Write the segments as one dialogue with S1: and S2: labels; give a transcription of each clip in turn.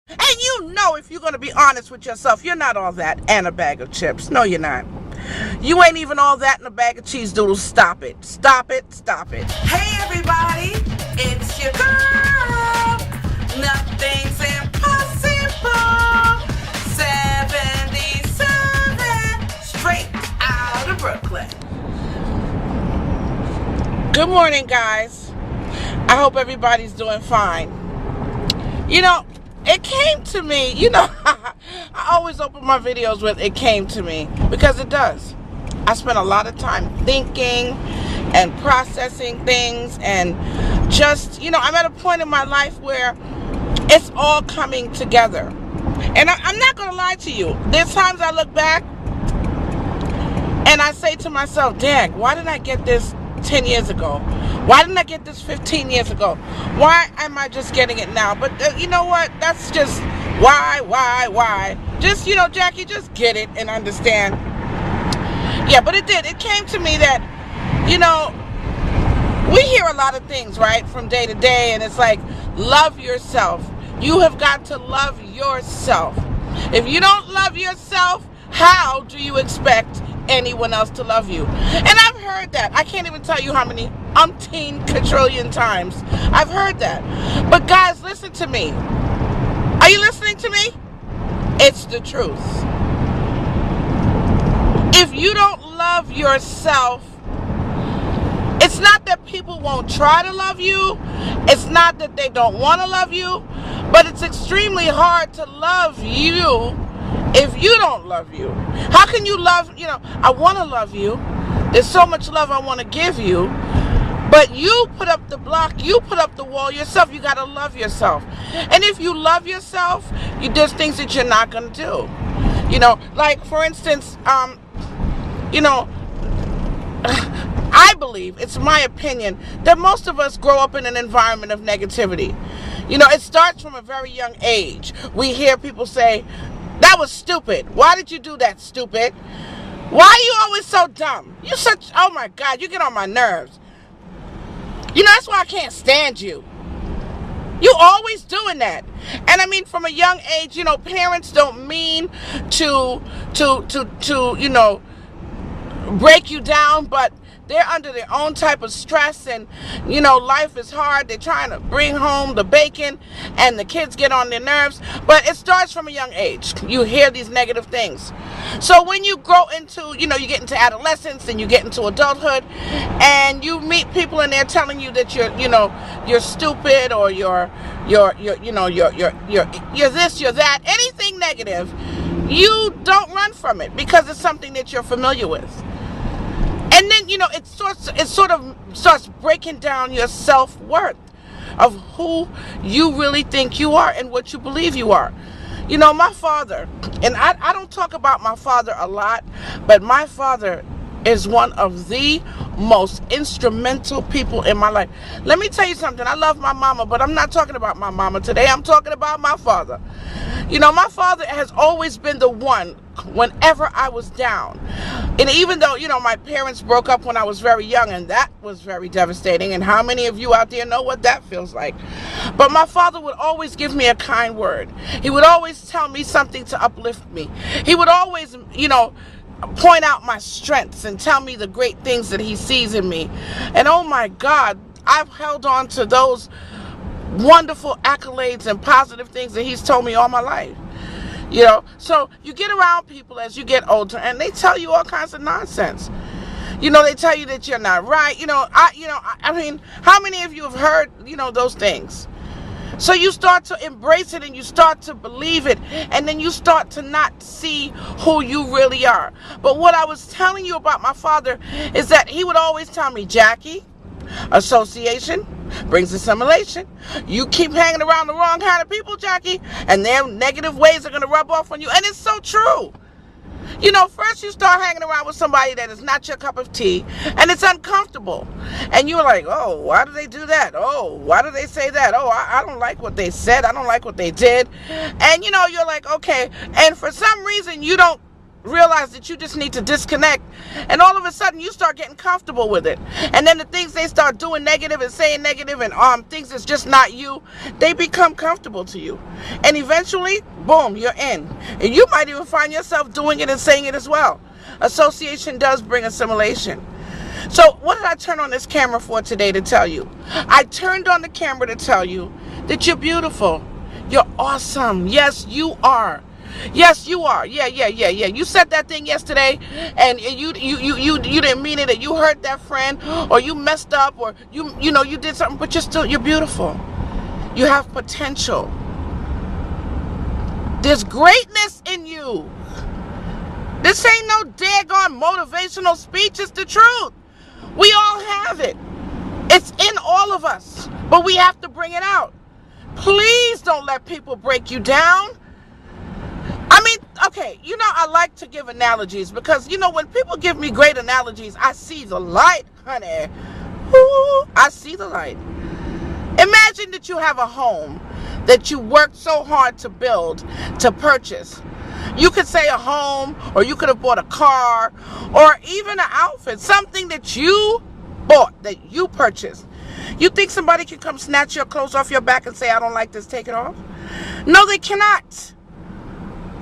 S1: And you know, if you're going to be honest with yourself, you're not all that and a bag of chips. No, you're not. You ain't even all that in a bag of cheese doodles. Stop it. Stop it. Stop it.
S2: Hey everybody, it's your girl. Nothing's impossible. 77, straight out of Brooklyn.
S1: Good morning, guys. I hope everybody's doing fine. You know, it came to me, I always open my videos with "it came to me" because it does. I spent a lot of time thinking and processing things, and just, I'm at a point in my life where it's all coming together. And I'm not going to lie to you. There's times I look back and I say to myself, dang, why didn't I get this 10 years ago? Why didn't I get this 15 years ago? Why am I just getting it now? But you know what? That's just why? Just, Jackie, just get it and understand. Yeah, but it did. It came to me that, we hear a lot of things, right, from day to day, and it's like, love yourself. You have got to love yourself. If you don't love yourself, how do you expect anyone else to love you? And I've heard that. I can't even tell you how many umpteen quadrillion times I've heard that. But guys, listen to me. Are you listening to me? It's the truth. If you don't love yourself, it's not that people won't try to love you. It's not that they don't want to love you. But it's extremely hard to love you if you don't love you. How can you love, I want to love you. There's so much love I want to give you. But you put up the block, you put up the wall yourself. You got to love yourself. And if you love yourself, there's things that you're not going to do. Like, for instance, I believe, it's my opinion, that most of us grow up in an environment of negativity. It starts from a very young age. We hear people say, that was stupid. Why did you do that, stupid? Why are you always so dumb? Oh my God, you get on my nerves. That's why I can't stand you. You always doing that. And I mean, from a young age, parents don't mean to break you down, but they're under their own type of stress, and life is hard. They're trying to bring home the bacon, and the kids get on their nerves. But it starts from a young age. You hear these negative things. So when you grow into, you get into adolescence and you get into adulthood, and you meet people and they're telling you that you're stupid, or you're this, you're that, anything negative, you don't run from it because it's something that you're familiar with. And then, it sort of starts breaking down your self-worth of who you really think you are and what you believe you are. My father, and I don't talk about my father a lot, but my father is one of the most instrumental people in my life. Let me tell you something. I love my mama, but I'm not talking about my mama today. I'm talking about my father. My father has always been the one whenever I was down. And even though, my parents broke up when I was very young, and that was very devastating. And how many of you out there know what that feels like? But my father would always give me a kind word. He would always tell me something to uplift me. He would always, point out my strengths and tell me the great things that he sees in me. And oh my God, I've held on to those wonderful accolades and positive things that he's told me all my life. So you get around people as you get older, and they tell you all kinds of nonsense. They tell you that you're not right. I mean, how many of you have heard, those things? So you start to embrace it, and you start to believe it, and then you start to not see who you really are. But what I was telling you about my father is that he would always tell me, Jackie, association brings assimilation. You keep hanging around the wrong kind of people, Jackie, and their negative ways are going to rub off on you. And it's so true. First you start hanging around with somebody that is not your cup of tea, and it's uncomfortable. And you're like, oh, why do they do that? Oh, why do they say that? Oh, I don't like what they said. I don't like what they did. And, you're like, okay. And for some reason, you don't realize that you just need to disconnect, and all of a sudden you start getting comfortable with it, and then the things they start doing negative and saying negative and things that's just not you, they become comfortable to you, and eventually, boom, you're in, and you might even find yourself doing it and saying it as well. Association does bring assimilation. So what did I turn on this camera for today to tell you? I turned on the camera to tell you that you're beautiful, you're awesome. Yes, you are. Yes, you are. Yeah. You said that thing yesterday, and you didn't mean it, and you hurt that friend, or you messed up, or you did something, but you're beautiful. You have potential. There's greatness in you. This ain't no daggone motivational speech. It's the truth. We all have it. It's in all of us, but we have to bring it out. Please don't let people break you down. I mean, okay, I like to give analogies because, when people give me great analogies, I see the light, honey. Ooh, I see the light. Imagine that you have a home that you worked so hard to build, to purchase. You could say a home, or you could have bought a car, or even an outfit, something that you bought, that you purchased. You think somebody can come snatch your clothes off your back and say, I don't like this, take it off? No, they cannot.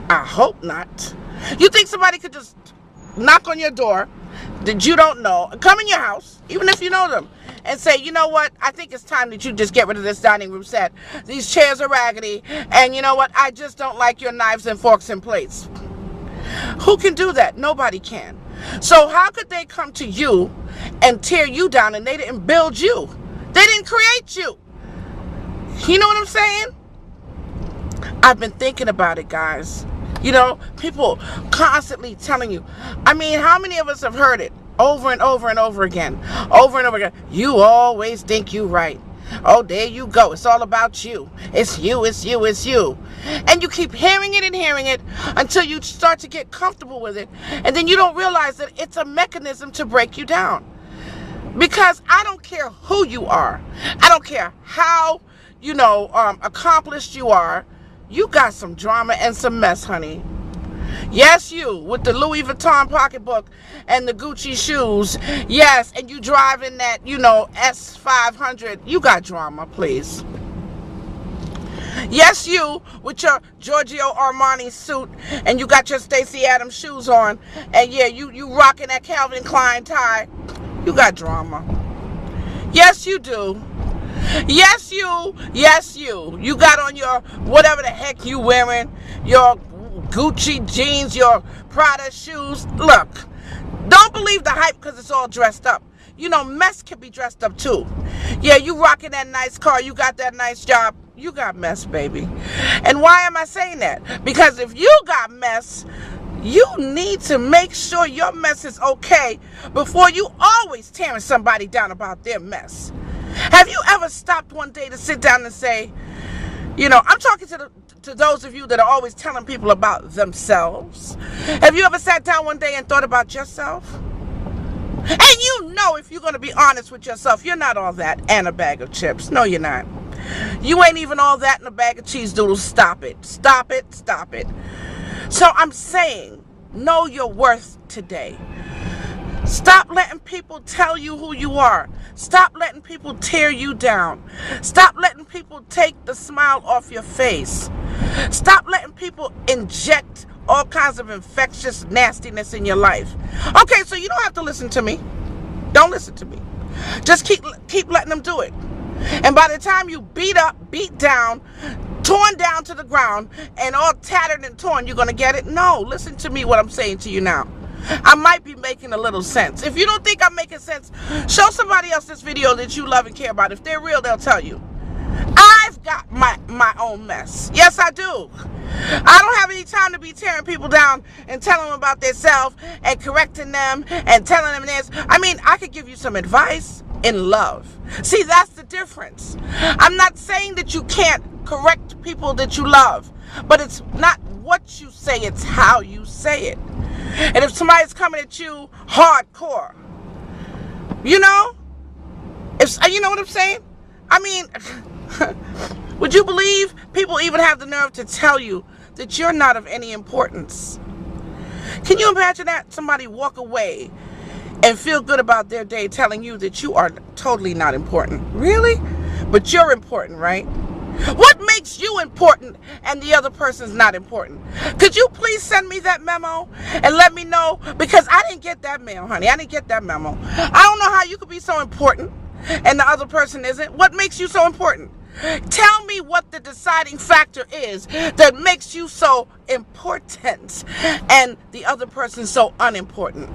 S1: I hope not. You think somebody could just knock on your door that you don't know, come in your house, even if you know them, and say, you know what, I think it's time that you just get rid of this dining room set. These chairs are raggedy, and you know what, I just don't like your knives and forks and plates. Who can do that? Nobody can. So how could they come to you and tear you down, and they didn't build you? They didn't create you. You know what I'm saying? I've been thinking about it, guys. People constantly telling you. I mean, how many of us have heard it over and over and over again? Over and over again. You always think you right. Oh, there you go. It's all about you. It's you, it's you, it's you. And you keep hearing it and hearing it until you start to get comfortable with it. And then you don't realize that it's a mechanism to break you down. Because I don't care who you are. I don't care how, accomplished you are. You got some drama and some mess, honey. Yes, you, with the Louis Vuitton pocketbook and the Gucci shoes. Yes, and you driving that, S500. You got drama, please. Yes, you, with your Giorgio Armani suit, and you got your Stacey Adams shoes on, and yeah, you rocking that Calvin Klein tie. You got drama. Yes, you do. Yes, you. You got on your whatever the heck you wearing, your Gucci jeans, your Prada shoes. Look, don't believe the hype because it's all dressed up. Mess can be dressed up too. Yeah, you rocking that nice car, you got that nice job. You got mess, baby. And why am I saying that? Because if you got mess, you need to make sure your mess is okay before you always tearing somebody down about their mess. Have you ever stopped one day to sit down and say, I'm talking to those of you that are always telling people about themselves. Have you ever sat down one day and thought about yourself? And if you're going to be honest with yourself, you're not all that and a bag of chips. No, you're not. You ain't even all that and a bag of cheese doodles. Stop it. Stop it. Stop it. So I'm saying, know your worth today. Stop letting people tell you who you are. Stop letting people tear you down. Stop letting people take the smile off your face. Stop letting people inject all kinds of infectious nastiness in your life. Okay, so you don't have to listen to me. Don't listen to me. Just keep letting them do it. And by the time you beat up, beat down, torn down to the ground, and all tattered and torn, you're going to get it? No, listen to me what I'm saying to you now. I might be making a little sense. If you don't think I'm making sense, show somebody else this video that you love and care about. If they're real, they'll tell you. I've got my own mess. Yes, I do. I don't have any time to be tearing people down and telling them about themselves and correcting them and telling them this. I mean, I could give you some advice in love. See, that's the difference. I'm not saying that you can't correct people that you love, but it's not what you say, it's how you say it. And if somebody's coming at you hardcore, you know what I'm saying? I mean, would you believe people even have the nerve to tell you that you're not of any importance? Can you imagine that? Somebody walk away and feel good about their day telling you that you are totally not important. Really? But you're important, right? What makes you important and the other person's not important? Could you please send me that memo and let me know? Because I didn't get that mail, honey. I didn't get that memo. I don't know how you could be so important and the other person isn't. What makes you so important? Tell me what the deciding factor is that makes you so important and the other person so unimportant.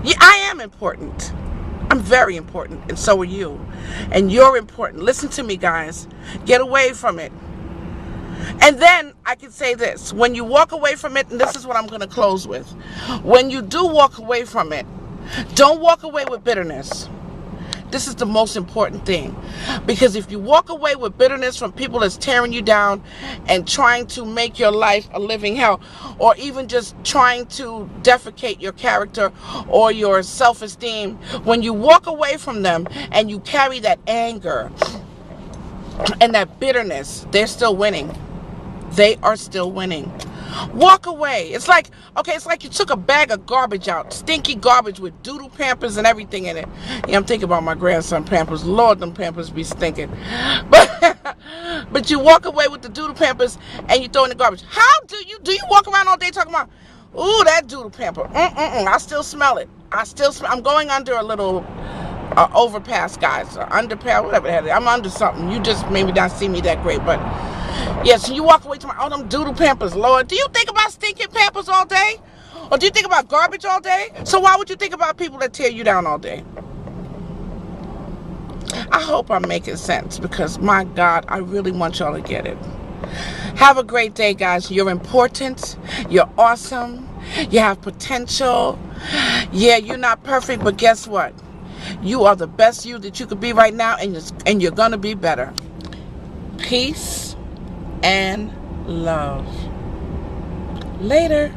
S1: Yeah, I am important. I'm very important, and so are you. And you're important. Listen to me, guys. Get away from it. And then I can say this. When you walk away from it, and this is what I'm going to close with. When you do walk away from it, don't walk away with bitterness. This is the most important thing. Because if you walk away with bitterness from people that's tearing you down and trying to make your life a living hell, or even just trying to defecate your character or your self-esteem, when you walk away from them and you carry that anger and that bitterness, they're still winning. They are still winning. Walk away. It's like you took a bag of garbage out, stinky garbage with doodle Pampers and everything in it. Yeah, I'm thinking about my grandson Pampers. Lord, them Pampers be stinking. But you walk away with the doodle Pampers and you throw in the garbage. How do you walk around all day talking about, ooh, that doodle Pamper? I still smell it. I'm going under a little overpass, guys, or underpass, whatever the hell it is. I'm under something. You just maybe not see me that great, but yeah, so you walk away to all them doodle Pampers. Lord, do you think about stinking Pampers all day? Or do you think about garbage all day? So why would you think about people that tear you down all day? I hope I'm making sense, because my God, I really want y'all to get it. Have a great day, guys. You're important. You're awesome. You have potential. Yeah, you're not perfect, but guess what? You are the best you that you could be right now, and you're gonna be better. Peace and love. Later.